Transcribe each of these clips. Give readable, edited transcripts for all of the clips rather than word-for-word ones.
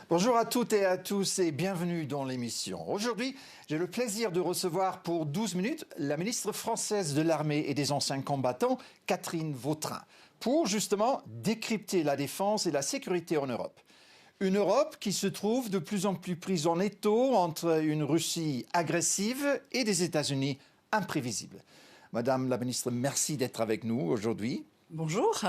Bonjour à toutes et à tous et bienvenue dans l'émission. Aujourd'hui, j'ai le plaisir de recevoir pour 12 minutes la ministre française de l'Armée et des anciens combattants, Catherine Vautrin, pour justement décrypter la défense et la sécurité en Europe. Une Europe qui se trouve de plus en plus prise en étau entre une Russie agressive et des États-Unis imprévisibles. Madame la ministre, merci d'être avec nous aujourd'hui. Bonjour.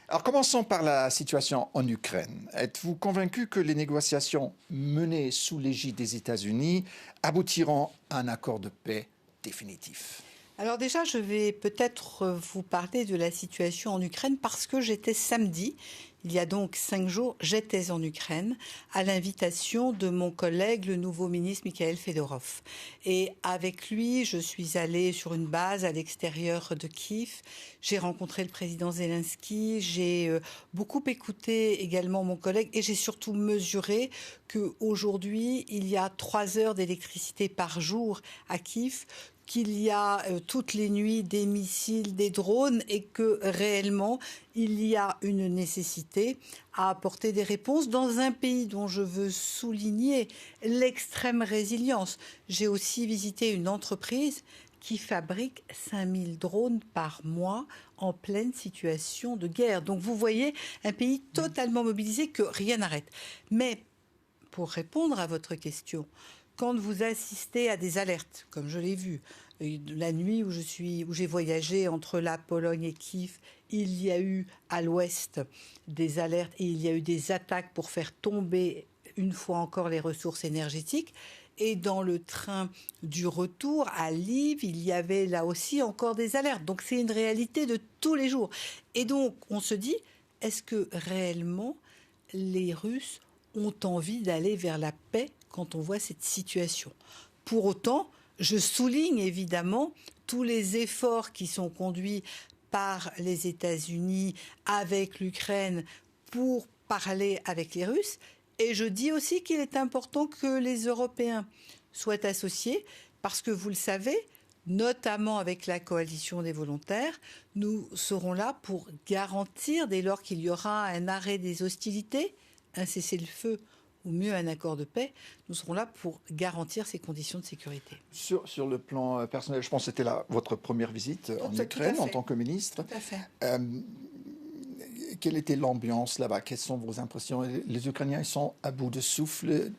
Alors commençons par la situation en Ukraine. Êtes-vous convaincu que les négociations menées sous l'égide des États-Unis aboutiront à un accord de paix définitif ? Alors déjà, je vais peut-être vous parler de la situation en Ukraine parce que j'étais samedi, il y a donc 5 jours, j'étais en Ukraine à l'invitation de mon collègue, le nouveau ministre Mikhail Fedorov. Et avec lui, je suis allée sur une base à l'extérieur de Kiev. J'ai rencontré le président Zelensky, j'ai beaucoup écouté également mon collègue et j'ai surtout mesuré qu'aujourd'hui, il y a 3 heures d'électricité par jour à Kiev, qu'il y a toutes les nuits des missiles, des drones et que réellement il y a une nécessité à apporter des réponses dans un pays dont je veux souligner l'extrême résilience. J'ai aussi visité une entreprise qui fabrique 5000 drones par mois en pleine situation de guerre. Donc vous voyez un pays totalement mobilisé que rien n'arrête. Mais pour répondre à votre question, quand vous assistez à des alertes, comme je l'ai vu, la nuit où j'ai voyagé entre la Pologne et Kiev, il y a eu à l'ouest des alertes et il y a eu des attaques pour faire tomber une fois encore les ressources énergétiques. Et dans le train du retour à Lviv, il y avait là aussi encore des alertes. Donc c'est une réalité de tous les jours. Et donc on se dit, est-ce que réellement les Russes ont envie d'aller vers la paix quand on voit cette situation? Pour autant, je souligne évidemment tous les efforts qui sont conduits par les États-Unis avec l'Ukraine pour parler avec les Russes. Et je dis aussi qu'il est important que les Européens soient associés parce que vous le savez, notamment avec la coalition des volontaires, nous serons là pour garantir, dès lors qu'il y aura un arrêt des hostilités, un cessez-le-feu ou mieux un accord de paix, nous serons là pour garantir ces conditions de sécurité. Sur le plan personnel, je pense que c'était votre première visite en Ukraine en tant que ministre. Tout à fait. Quelle était l'ambiance là-bas? Quelles sont vos impressions? Les Ukrainiens, ils sont à bout de souffle,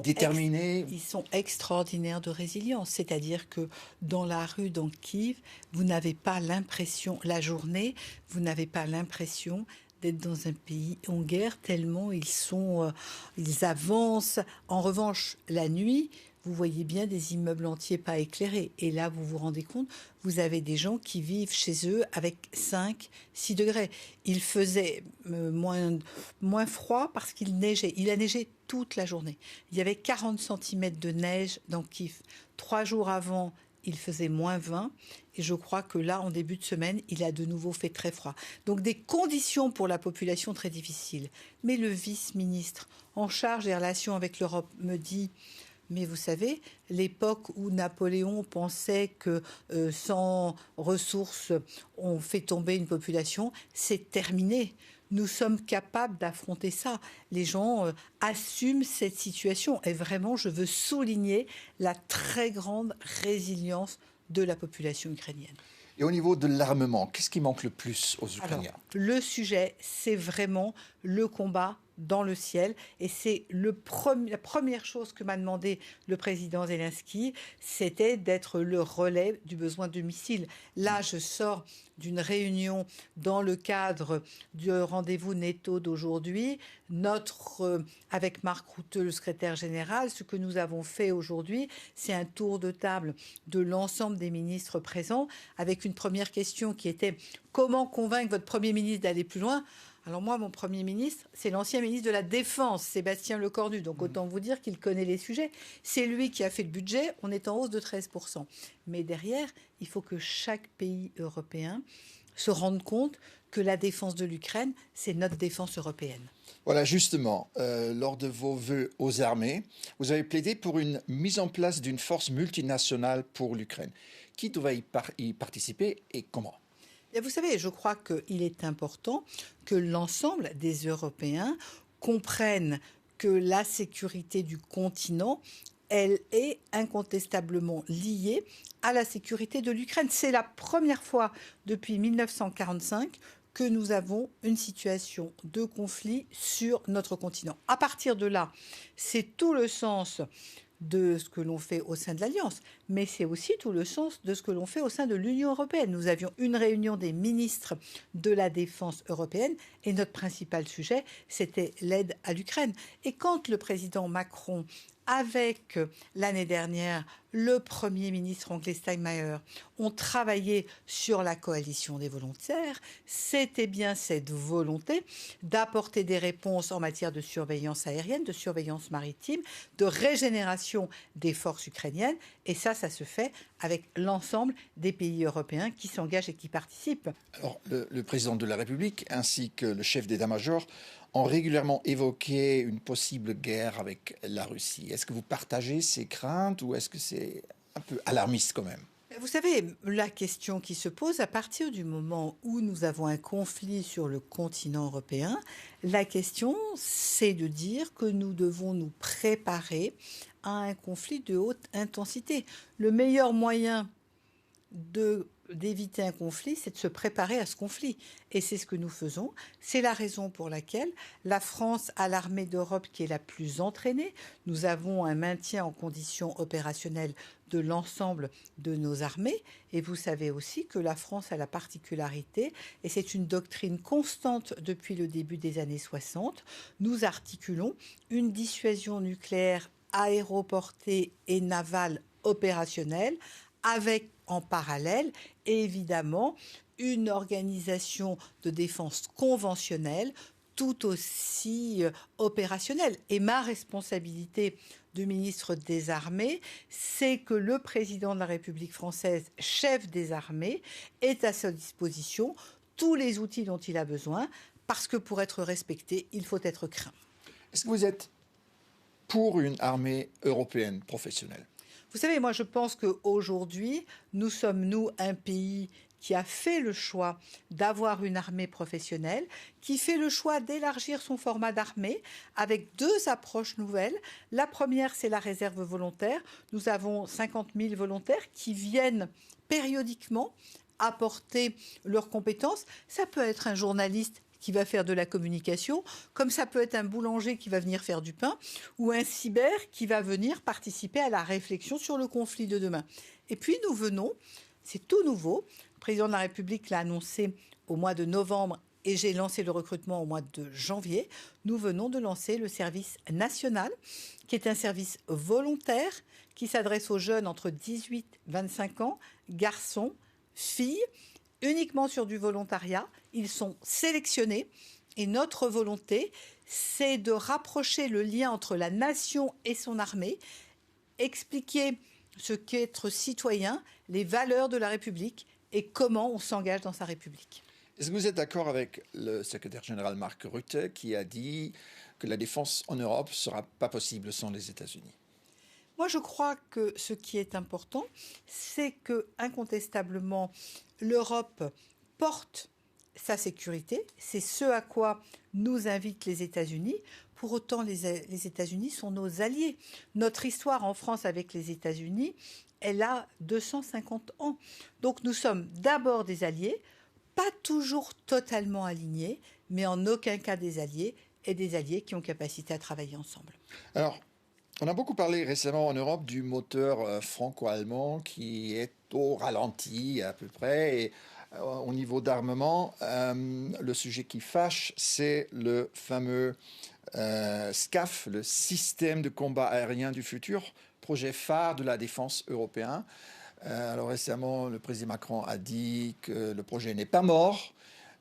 déterminés? Ils sont extraordinaires de résilience. C'est-à-dire que dans la rue, dans Kiev, vous n'avez pas l'impression, la journée, vous n'avez pas l'impression d'être dans un pays en guerre, tellement ils avancent. En revanche, la nuit, vous voyez bien des immeubles entiers pas éclairés. Et là, vous vous rendez compte, vous avez des gens qui vivent chez eux avec 5, 6 degrés. Il faisait moins froid parce qu'il neigeait. Il a neigé toute la journée. Il y avait 40 cm de neige dans Kiev. 3 jours avant, il faisait moins 20. Et je crois que là, en début de semaine, il a de nouveau fait très froid. Donc des conditions pour la population très difficiles. Mais le vice-ministre en charge des relations avec l'Europe me dit... Mais vous savez, l'époque où Napoléon pensait que sans ressources, on fait tomber une population, c'est terminé. Nous sommes capables d'affronter ça. Les gens assument cette situation. Et vraiment, je veux souligner la très grande résilience de la population ukrainienne. Et au niveau de l'armement, qu'est-ce qui manque le plus aux Ukrainiens? Alors, le sujet, c'est vraiment le combat dans le ciel. Et c'est la première chose que m'a demandé le président Zelensky, c'était d'être le relais du besoin de missiles. Là, je sors d'une réunion dans le cadre du rendez-vous NATO d'aujourd'hui. Avec Marc Rutte, le secrétaire général, ce que nous avons fait aujourd'hui, c'est un tour de table de l'ensemble des ministres présents, avec une première question qui était « Comment convaincre votre Premier ministre d'aller plus loin ?» Alors moi, mon Premier ministre, c'est l'ancien ministre de la Défense, Sébastien Lecornu. Donc autant vous dire qu'il connaît les sujets. C'est lui qui a fait le budget. On est en hausse de 13%. Mais derrière, il faut que chaque pays européen se rende compte que la défense de l'Ukraine, c'est notre défense européenne. Voilà, justement, lors de vos vœux aux armées, vous avez plaidé pour une mise en place d'une force multinationale pour l'Ukraine. Qui devrait y participer et comment ? Et vous savez, je crois qu'il est important que l'ensemble des Européens comprennent que la sécurité du continent, elle est incontestablement liée à la sécurité de l'Ukraine. C'est la première fois depuis 1945 que nous avons une situation de conflit sur notre continent. À partir de là, c'est tout le sens de ce que l'on fait au sein de l'Alliance, mais c'est aussi tout le sens de ce que l'on fait au sein de l'Union européenne. Nous avions une réunion des ministres de la Défense européenne et notre principal sujet, c'était l'aide à l'Ukraine. Et quand le président Macron, avec l'année dernière le Premier ministre anglais Steinmeier, ont travaillé sur la coalition des volontaires, c'était bien cette volonté d'apporter des réponses en matière de surveillance aérienne, de surveillance maritime, de régénération des forces ukrainiennes. Et ça se fait avec l'ensemble des pays européens qui s'engagent et qui participent. Alors, le président de la République ainsi que le chef d'état-major ont régulièrement évoqué une possible guerre avec la Russie. Est-ce que vous partagez ces craintes ou est-ce que c'est un peu alarmiste quand même ? Vous savez, la question qui se pose à partir du moment où nous avons un conflit sur le continent européen, la question, c'est de dire que nous devons nous préparer à un conflit de haute intensité. Le meilleur moyen d'éviter un conflit, c'est de se préparer à ce conflit. Et c'est ce que nous faisons. C'est la raison pour laquelle la France a l'armée d'Europe qui est la plus entraînée. Nous avons un maintien en condition opérationnelle de l'ensemble de nos armées. Et vous savez aussi que la France a la particularité, et c'est une doctrine constante depuis le début des années 60, nous articulons une dissuasion nucléaire aéroportée et navale opérationnelle avec en parallèle, évidemment, une organisation de défense conventionnelle tout aussi opérationnelle. Et ma responsabilité de ministre des Armées, c'est que le président de la République française, chef des armées, ait à sa disposition tous les outils dont il a besoin, parce que pour être respecté, il faut être craint. Est-ce que vous êtes pour une armée européenne professionnelle ? Vous savez, moi je pense qu'aujourd'hui, nous sommes, nous, un pays qui a fait le choix d'avoir une armée professionnelle, qui fait le choix d'élargir son format d'armée avec deux approches nouvelles. La première, c'est la réserve volontaire. Nous avons 50 000 volontaires qui viennent périodiquement apporter leurs compétences. Ça peut être un journaliste qui va faire de la communication, comme ça peut être un boulanger qui va venir faire du pain, ou un cyber qui va venir participer à la réflexion sur le conflit de demain. Et puis nous venons, c'est tout nouveau, le président de la République l'a annoncé au mois de novembre et j'ai lancé le recrutement au mois de janvier, nous venons de lancer le service national, qui est un service volontaire qui s'adresse aux jeunes entre 18 et 25 ans, garçons, filles, uniquement sur du volontariat. Ils sont sélectionnés et notre volonté, c'est de rapprocher le lien entre la nation et son armée, expliquer ce qu'est être citoyen, les valeurs de la République et comment on s'engage dans sa République. Est-ce que vous êtes d'accord avec le secrétaire général Mark Rutte qui a dit que la défense en Europe ne sera pas possible sans les États-Unis ? Moi, je crois que ce qui est important, c'est que, incontestablement, l'Europe porte sa sécurité. C'est ce à quoi nous invitent les États-Unis. Pour autant, les États-Unis sont nos alliés. Notre histoire en France avec les États-Unis, elle a 250 ans. Donc nous sommes d'abord des alliés, pas toujours totalement alignés, mais en aucun cas des alliés, et des alliés qui ont capacité à travailler ensemble. Alors, on a beaucoup parlé récemment en Europe du moteur franco-allemand qui est au ralenti à peu près. Et au niveau d'armement, le sujet qui fâche, c'est le fameux SCAF, le système de combat aérien du futur, projet phare de la défense européen. Alors récemment, le président Macron a dit que le projet n'est pas mort,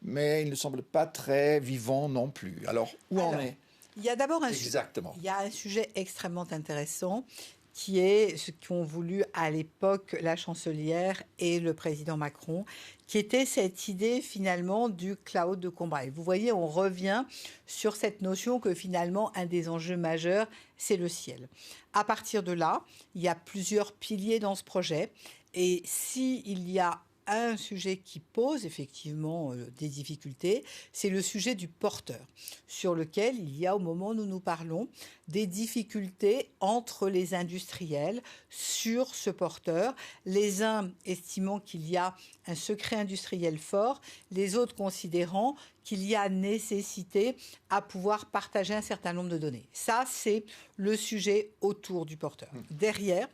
mais il ne semble pas très vivant non plus. Alors, où en est ? Il y a d'abord Exactement. Il y a un sujet extrêmement intéressant qui est ce qu'ont voulu à l'époque la chancelière et le président Macron, qui était cette idée finalement du cloud de combat. Et vous voyez, on revient sur cette notion que finalement un des enjeux majeurs, c'est le ciel. À partir de là, il y a plusieurs piliers dans ce projet. Et s'il y a un sujet qui pose effectivement des difficultés, c'est le sujet du porteur, sur lequel il y a, au moment où nous nous parlons, des difficultés entre les industriels sur ce porteur, les uns estimant qu'il y a un secret industriel fort, les autres considérant qu'il y a nécessité à pouvoir partager un certain nombre de données. Ça, c'est le sujet autour du porteur. Derrière,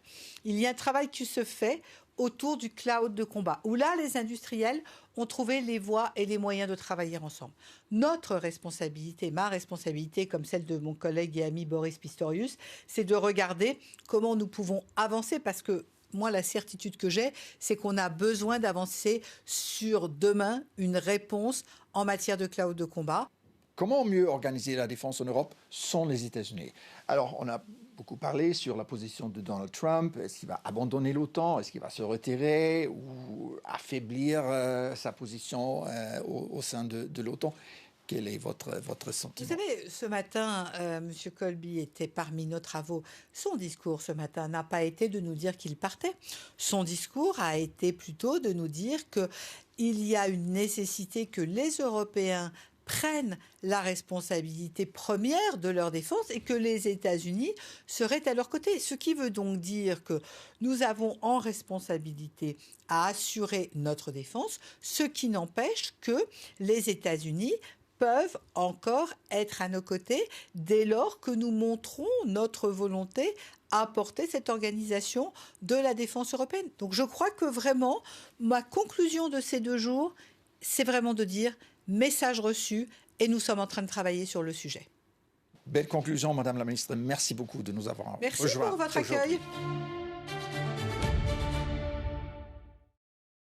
il y a un travail qui se fait autour du cloud de combat, où là, les industriels ont trouvé les voies et les moyens de travailler ensemble. Notre responsabilité, ma responsabilité, comme celle de mon collègue et ami Boris Pistorius, c'est de regarder comment nous pouvons avancer, parce que moi, la certitude que j'ai, c'est qu'on a besoin d'avancer sur demain une réponse en matière de cloud de combat. Comment mieux organiser la défense en Europe sans les États-Unis? Alors, on a beaucoup parlé sur la position de Donald Trump. Est-ce qu'il va abandonner l'OTAN? Est-ce qu'il va se retirer ou affaiblir sa position au sein de l'OTAN? Quel est votre sentiment? Vous savez, ce matin, M. Colby était parmi nos travaux. Son discours ce matin n'a pas été de nous dire qu'il partait. Son discours a été plutôt de nous dire qu'il y a une nécessité que les Européens prennent la responsabilité première de leur défense et que les États-Unis seraient à leur côté. Ce qui veut donc dire que nous avons en responsabilité à assurer notre défense, ce qui n'empêche que les États-Unis peuvent encore être à nos côtés dès lors que nous montrons notre volonté à porter cette organisation de la défense européenne. Donc je crois que vraiment, ma conclusion de ces 2 jours, c'est vraiment de dire message reçu et nous sommes en train de travailler sur le sujet. Belle conclusion, Madame la Ministre. Merci beaucoup de nous avoir rejoints. Merci pour votre accueil.